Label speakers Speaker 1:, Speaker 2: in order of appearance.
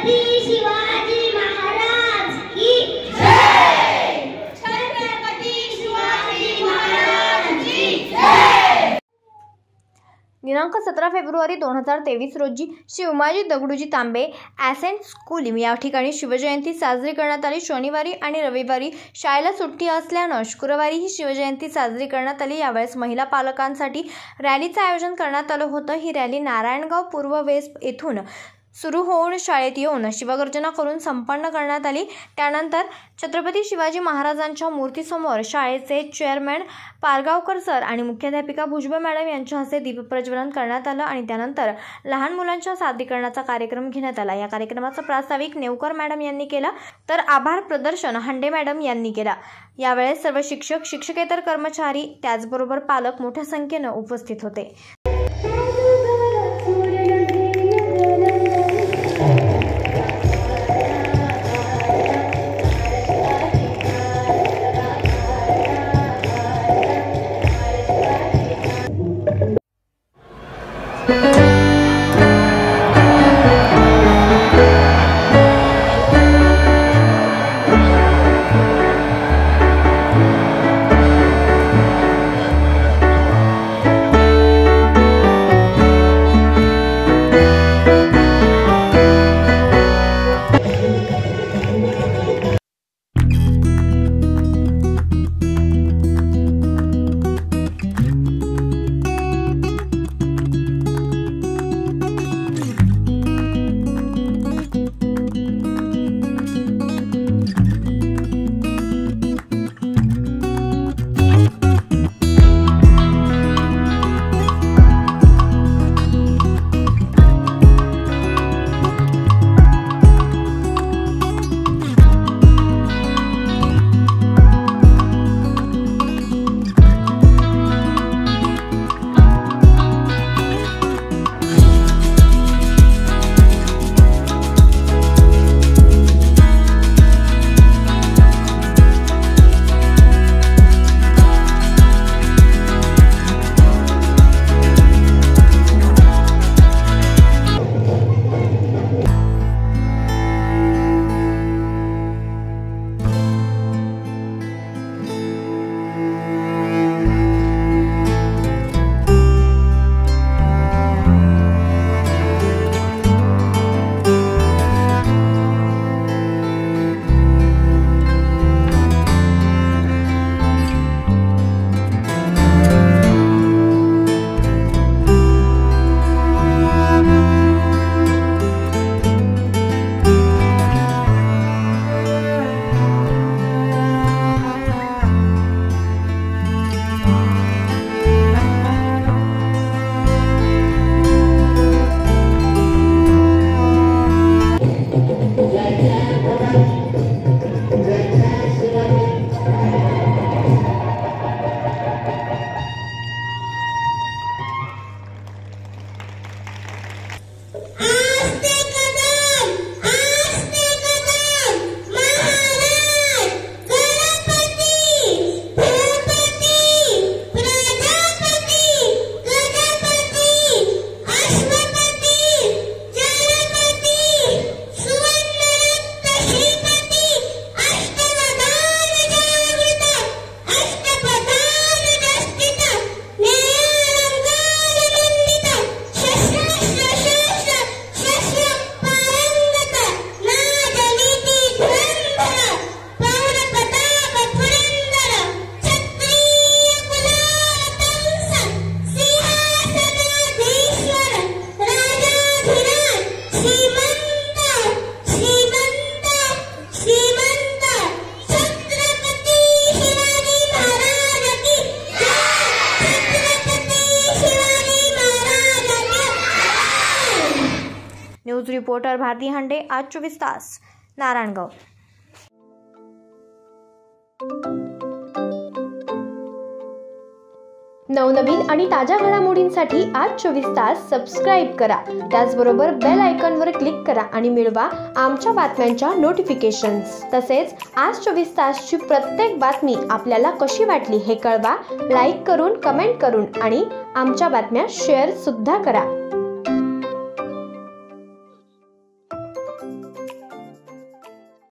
Speaker 1: छत्रपती शिवाजी महाराज की जय। छत्रपती शिवाजी महाराज की जय।
Speaker 2: दिनांक 17 फेब्रुवारी 2023 रोजी श्री उमाजी दगडूजी तांबे ॲसेंट स्कूल या ठिकाणी शिवजयंती साजरी करण्यात आली। शनिवारी आणि रविवारी शाळेला सुट्टी असल्यानं शुक्रवारी ही शिवजयंती साजरी करण्यात आली। यावेळेस महिला पालकांसाठी रॅलीचं आयोजन करण्यात आलं होतं। ही रॅली नारायणगाव पूर्व वेस्ट येथून सुरू होऊन शाळेत येऊन शिवगर्जना करून संपन्न करण्यात आली। त्यानंतर छत्रपती शिवाजी महाराजांच्या मूर्तीसमोर शाळेचे चेअरमॅन पारगावकर सर आणि मुख्याध्यापिका भुजबळ मॅडम यांच्या हस्ते दीपप्रज्वलन करण्यात आलं आणि त्यानंतर लहान मुलांच्या सादरीकरणाचा कार्यक्रम घेण्यात आला। या कार्यक्रमाचा प्रास्ताविक नेवकर मॅडम यांनी केला तर आभार प्रदर्शन हंडे मॅडम यांनी केला। यावेळेस सर्व शिक्षक, शिक्षकेतर कर्मचारी त्याचबरोबर पालक मोठ्या संख्येने उपस्थित होते। न्यूज रिपोर्टर भारती हंडे, आज 24 तास, नारायणगाव। नवनवीन आणि ताज्या घडामोडींसाठी आज 24 तास सबस्क्राइब करा। त्याचबरोबर बेल आयकॉनवर क्लिक करा आणि मिळवा आमच्या बातम्यांच्या नोटिफिकेशन्स। तसेच आज 24 तासची प्रत्येक बातमी आपल्याला कशी वाटली हे कळवा, लाईक करून, कमेंट करून आणि आमच्या बातम्या शेअर सुद्धा करा।